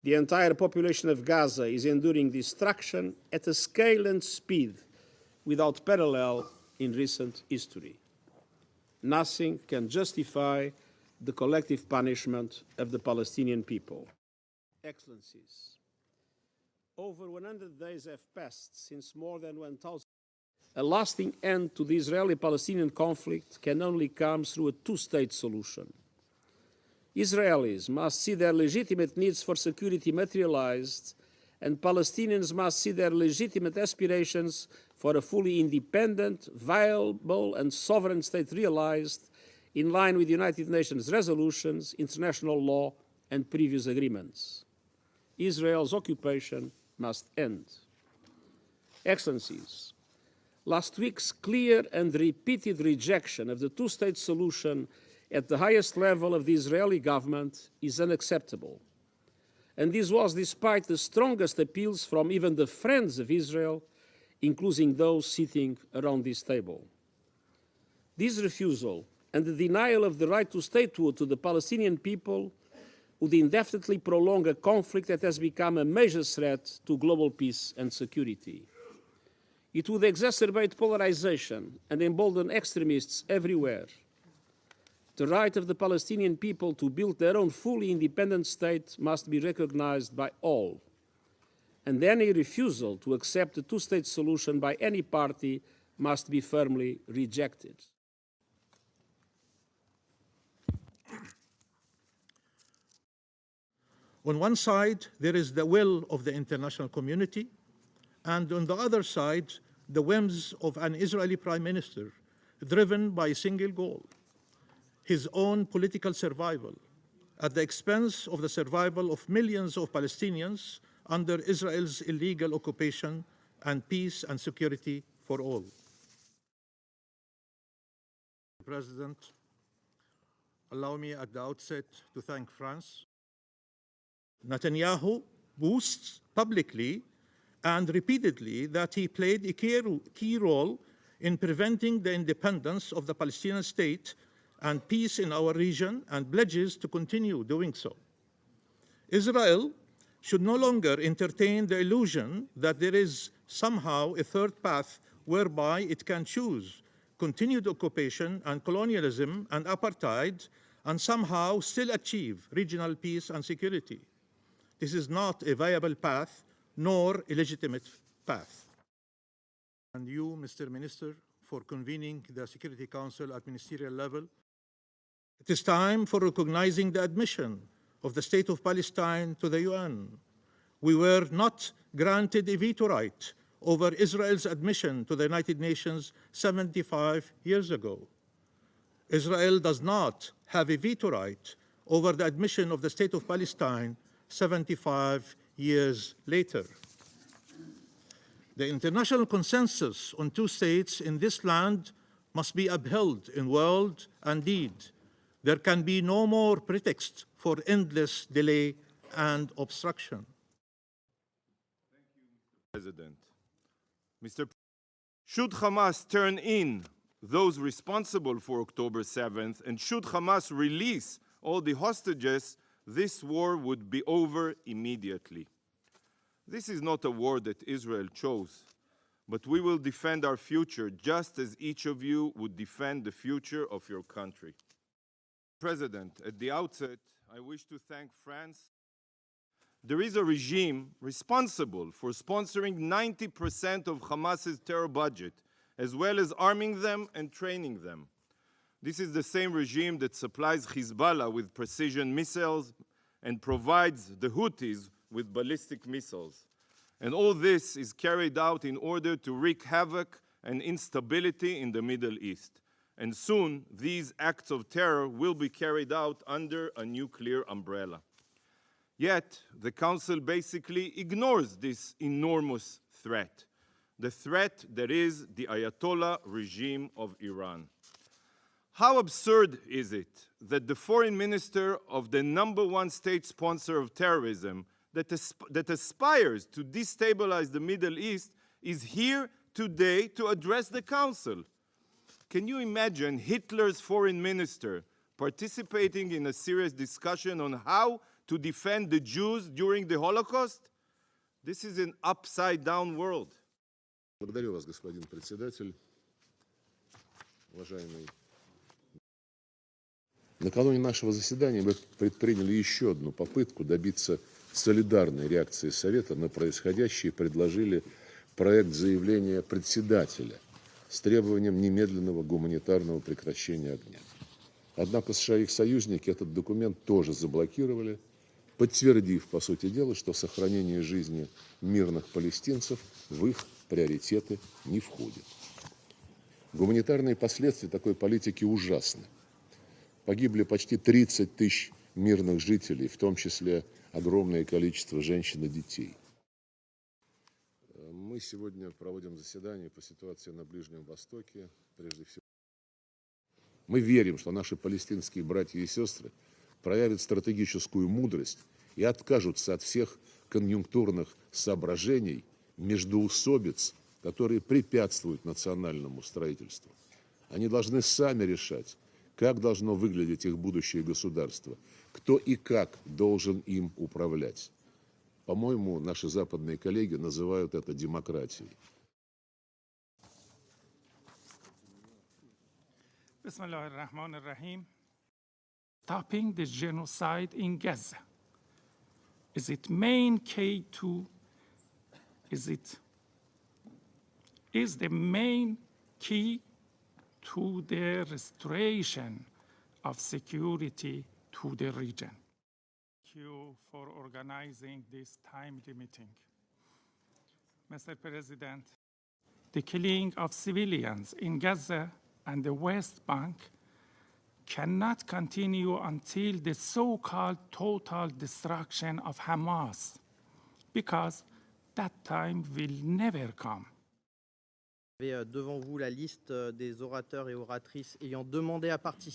The entire population of Gaza is enduring destruction at a scale and speed without parallel in recent history. Nothing can justify the collective punishment of the Palestinian people. Excellencies, over 100 days have passed since more than 1,000. A lasting end to the Israeli-Palestinian conflict can only come through a two-state solution. Israelis must see their legitimate needs for security materialized, and Palestinians must see their legitimate aspirations for a fully independent, viable, and sovereign state realized in line with United Nations resolutions, international law, and previous agreements. Israel's occupation must end. Excellencies, last week's clear and repeated rejection of the two-state solution at the highest level of the Israeli government is unacceptable. And this was despite the strongest appeals from even the friends of Israel, including those sitting around this table. This refusal and the denial of the right to statehood to the Palestinian people would indefinitely prolong a conflict that has become a major threat to global peace and security. It would exacerbate polarization and embolden extremists everywhere. The right of the Palestinian people to build their own fully independent state must be recognized by all, and any refusal to accept the two-state solution by any party must be firmly rejected. On one side, there is the will of the international community, and on the other side, the whims of an Israeli prime minister driven by a single goal: his own political survival, at the expense of the survival of millions of Palestinians under Israel's illegal occupation and peace and security for all. President, allow me at the outset to thank France. Netanyahu boasts publicly and repeatedly that he played a key role in preventing the independence of the Palestinian state and peace in our region, and pledges to continue doing so. Israel should no longer entertain the illusion that there is somehow a third path whereby it can choose continued occupation and colonialism and apartheid and somehow still achieve regional peace and security. This is not a viable path, nor a legitimate path. And you, Mr. Minister, for convening the Security Council at ministerial level. It is time for recognizing the admission of the State of Palestine to the UN. We were not granted a veto right over Israel's admission to the United Nations 75 years ago. Israel does not have a veto right over the admission of the State of Palestine 75 years later. The international consensus on two states in this land must be upheld in word and deed. There can be no more pretext for endless delay and obstruction. Thank you, Mr. President. Should Hamas turn in those responsible for October 7th, and should Hamas release all the hostages, this war would be over immediately. This is not a war that Israel chose, but we will defend our future just as each of you would defend the future of your country. President, at the outset, I wish to thank France. There is a regime responsible for sponsoring 90% of Hamas's terror budget, as well as arming them and training them. This is the same regime that supplies Hezbollah with precision missiles and provides the Houthis with ballistic missiles. And all this is carried out in order to wreak havoc and instability in the Middle East. And soon, these acts of terror will be carried out under a nuclear umbrella. Yet, the Council basically ignores this enormous threat, the threat that is the Ayatollah regime of Iran. How absurd is it that the foreign minister of the #1 state sponsor of terrorism that aspires to destabilize the Middle East is here today to address the Council? Can you imagine Hitler's foreign minister participating in a serious discussion on how to defend the Jews during the Holocaust? This is an upside-down world. Благодарю вас, господин председатель. Уважаемый. Накануне нашего заседания мы предприняли еще одну попытку добиться солидарной реакции Совета на происходящее и предложили проект заявления председателя с требованием немедленного гуманитарного прекращения огня. Однако США и их союзники этот документ тоже заблокировали, подтвердив, по сути дела, что сохранение жизни мирных палестинцев в их приоритеты не входит. Гуманитарные последствия такой политики ужасны. Погибли почти 30 тысяч мирных жителей, в том числе огромное количество женщин и детей. Мы сегодня проводим заседание по ситуации на Ближнем Востоке, прежде всего. Мы верим, что наши палестинские братья и сестры проявят стратегическую мудрость и откажутся от всех конъюнктурных соображений, междоусобиц, которые препятствуют национальному строительству. Они должны сами решать, как должно выглядеть их будущее государство, кто и как должен им управлять. По-моему, наши западные коллеги называют это демократией. Bismillahirrahmanirrahim. Stopping the genocide in Gaza. Is it main key to, is the main key to the restoration of security to the region. Thank you for organizing this timely meeting. Mr. President, the killing of civilians in Gaza and the West Bank cannot continue until the so-called total destruction of Hamas, because that time will never come. Devant vous la liste des orateurs et oratrices ayant demandé à participer